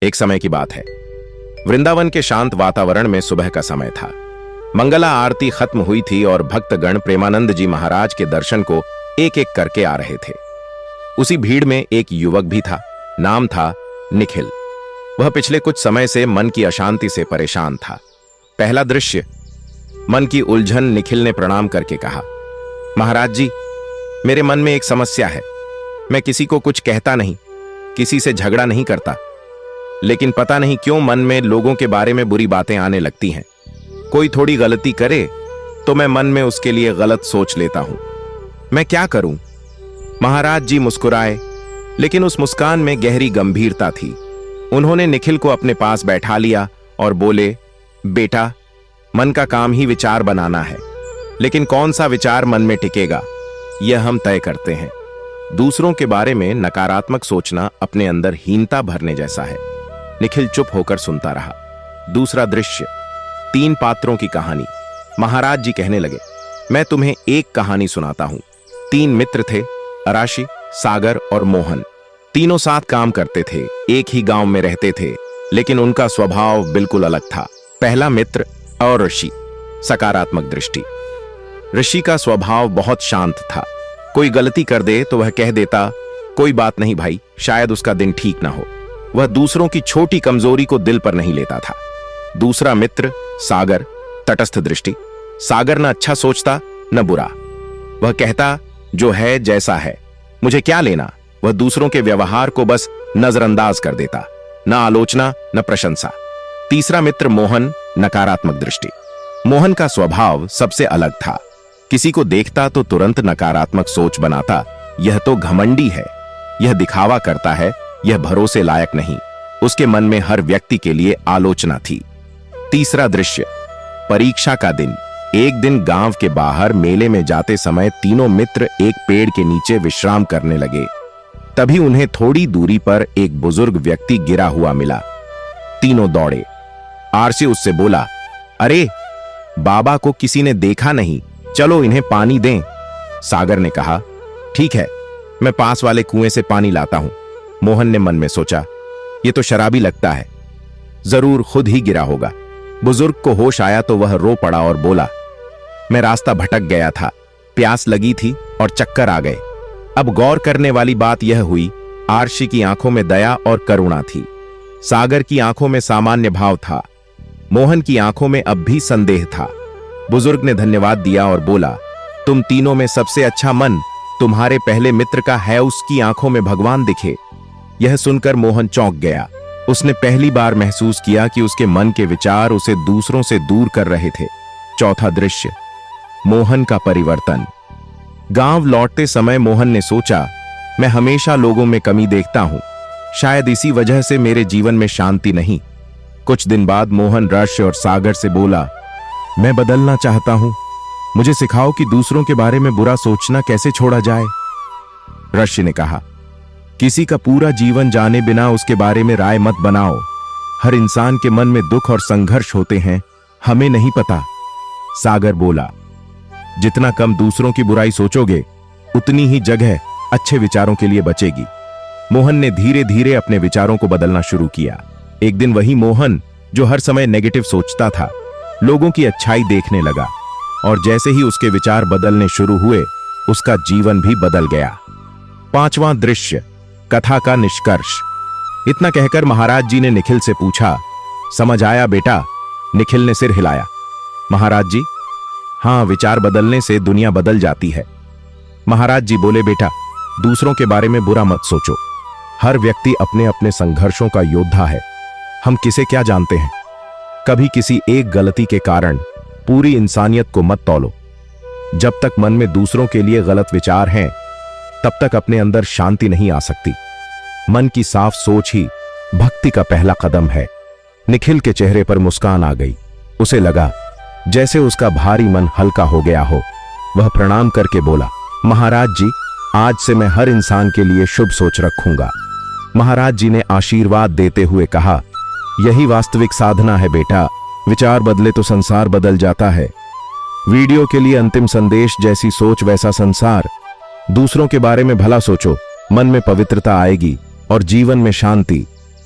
एक समय की बात है। वृंदावन के शांत वातावरण में सुबह का समय था। मंगला आरती खत्म हुई थी और भक्तगण प्रेमानंद जी महाराज के दर्शन को एक एक करके आ रहे थे। उसी भीड़ में एक युवक भी था। नाम था निखिल। वह पिछले कुछ समय से मन की अशांति से परेशान था। पहला दृश्य, मन की उलझन। निखिल ने प्रणाम करके कहा, महाराज जी, मेरे मन में एक समस्या है। मैं किसी को कुछ कहता नहीं, किसी से झगड़ा नहीं करता, लेकिन पता नहीं क्यों मन में लोगों के बारे में बुरी बातें आने लगती हैं। कोई थोड़ी गलती करे तो मैं मन में उसके लिए गलत सोच लेता हूं। मैं क्या करूं? महाराज जी मुस्कुराए, लेकिन उस मुस्कान में गहरी गंभीरता थी। उन्होंने निखिल को अपने पास बैठा लिया और बोले, बेटा, मन का काम ही विचार बनाना है, लेकिन कौन सा विचार मन में टिकेगा यह हम तय करते हैं। दूसरों के बारे में नकारात्मक सोचना अपने अंदर हीनता भरने जैसा है। निखिल चुप होकर सुनता रहा। दूसरा दृश्य, 3 पात्रों की कहानी। महाराज जी कहने लगे, मैं तुम्हें एक कहानी सुनाता हूं। 3 मित्र थे, अराशी, सागर और मोहन। तीनों साथ काम करते थे, एक ही गांव में रहते थे, लेकिन उनका स्वभाव बिल्कुल अलग था। पहला मित्र और ऋषि, सकारात्मक दृष्टि। ऋषि का स्वभाव बहुत शांत था। कोई गलती कर दे तो वह कह देता, कोई बात नहीं भाई, शायद उसका दिन ठीक ना हो। वह दूसरों की छोटी कमजोरी को दिल पर नहीं लेता था। दूसरा मित्र सागर, तटस्थ दृष्टि। सागर न अच्छा सोचता न बुरा। वह कहता, जो है जैसा है, मुझे क्या लेना। वह दूसरों के व्यवहार को बस नजरअंदाज कर देता, न आलोचना न प्रशंसा। तीसरा मित्र मोहन, नकारात्मक दृष्टि। मोहन का स्वभाव सबसे अलग था। किसी को देखता तो तुरंत नकारात्मक सोच बनाता, यह तो घमंडी है, यह दिखावा करता है, यह भरोसे लायक नहीं। उसके मन में हर व्यक्ति के लिए आलोचना थी। तीसरा दृश्य, परीक्षा का दिन। एक दिन गांव के बाहर मेले में जाते समय तीनों मित्र एक पेड़ के नीचे विश्राम करने लगे। तभी उन्हें थोड़ी दूरी पर एक बुजुर्ग व्यक्ति गिरा हुआ मिला। तीनों दौड़े। आरसी उससे बोला, अरे बाबा को किसी ने देखा नहीं, चलो इन्हें पानी दें। सागर ने कहा, ठीक है, मैं पास वाले कुएं से पानी लाता हूं। मोहन ने मन में सोचा, यह तो शराबी लगता है, जरूर खुद ही गिरा होगा। बुजुर्ग को होश आया तो वह रो पड़ा और बोला, मैं रास्ता भटक गया था, प्यास लगी थी और चक्कर आ गए। अब गौर करने वाली बात यह हुई, आरशी की आंखों में दया और करुणा थी। सागर की आंखों में सामान्य भाव था। मोहन की आंखों में अब भी संदेह था। बुजुर्ग ने धन्यवाद दिया और बोला, तुम तीनों में सबसे अच्छा मन तुम्हारे पहले मित्र का है, उसकी आंखों में भगवान दिखे। यह सुनकर मोहन चौंक गया। उसने पहली बार महसूस किया कि उसके मन के विचार उसे दूसरों से दूर कर रहे थे। चौथा दृश्य, मोहन का परिवर्तन। गांव लौटते समय मोहन ने सोचा, मैं हमेशा लोगों में कमी देखता हूं, शायद इसी वजह से मेरे जीवन में शांति नहीं। कुछ दिन बाद मोहन ऋषि और सागर से बोला, मैं बदलना चाहता हूं, मुझे सिखाओ कि दूसरों के बारे में बुरा सोचना कैसे छोड़ा जाए। ऋषि ने कहा, किसी का पूरा जीवन जाने बिना उसके बारे में राय मत बनाओ। हर इंसान के मन में दुख और संघर्ष होते हैं, हमें नहीं पता। सागर बोला, जितना कम दूसरों की बुराई सोचोगे, उतनी ही जगह अच्छे विचारों के लिए बचेगी। मोहन ने धीरे धीरे अपने विचारों को बदलना शुरू किया। एक दिन वही मोहन जो हर समय नेगेटिव सोचता था, लोगों की अच्छाई देखने लगा, और जैसे ही उसके विचार बदलने शुरू हुए, उसका जीवन भी बदल गया। पांचवां दृश्य, कथा का निष्कर्ष। इतना कहकर महाराज जी ने निखिल से पूछा, समझ आया बेटा? निखिल ने सिर हिलाया। महाराज जी, हां, विचार बदलने से दुनिया बदल जाती है। महाराज जी बोले, बेटा, दूसरों के बारे में बुरा मत सोचो। हर व्यक्ति अपने अपने संघर्षों का योद्धा है। हम किसे क्या जानते हैं? कभी किसी एक गलती के कारण पूरी इंसानियत को मत तौलो। जब तक मन में दूसरों के लिए गलत विचार हैं, तब तक अपने अंदर शांति नहीं आ सकती। मन की साफ सोच ही भक्ति का पहला कदम है। निखिल के चेहरे पर मुस्कान आ गई। उसे लगा जैसे उसका भारी मन हल्का हो गया हो। वह प्रणाम करके बोला, महाराज जी, आज से मैं हर इंसान के लिए शुभ सोच रखूंगा। महाराज जी ने आशीर्वाद देते हुए कहा, यही वास्तविक साधना है बेटा। विचार बदले तो संसार बदल जाता है। वीडियो के लिए अंतिम संदेश, जैसी सोच वैसा संसार। दूसरों के बारे में भला सोचो, मन में पवित्रता आएगी और जीवन में शांति।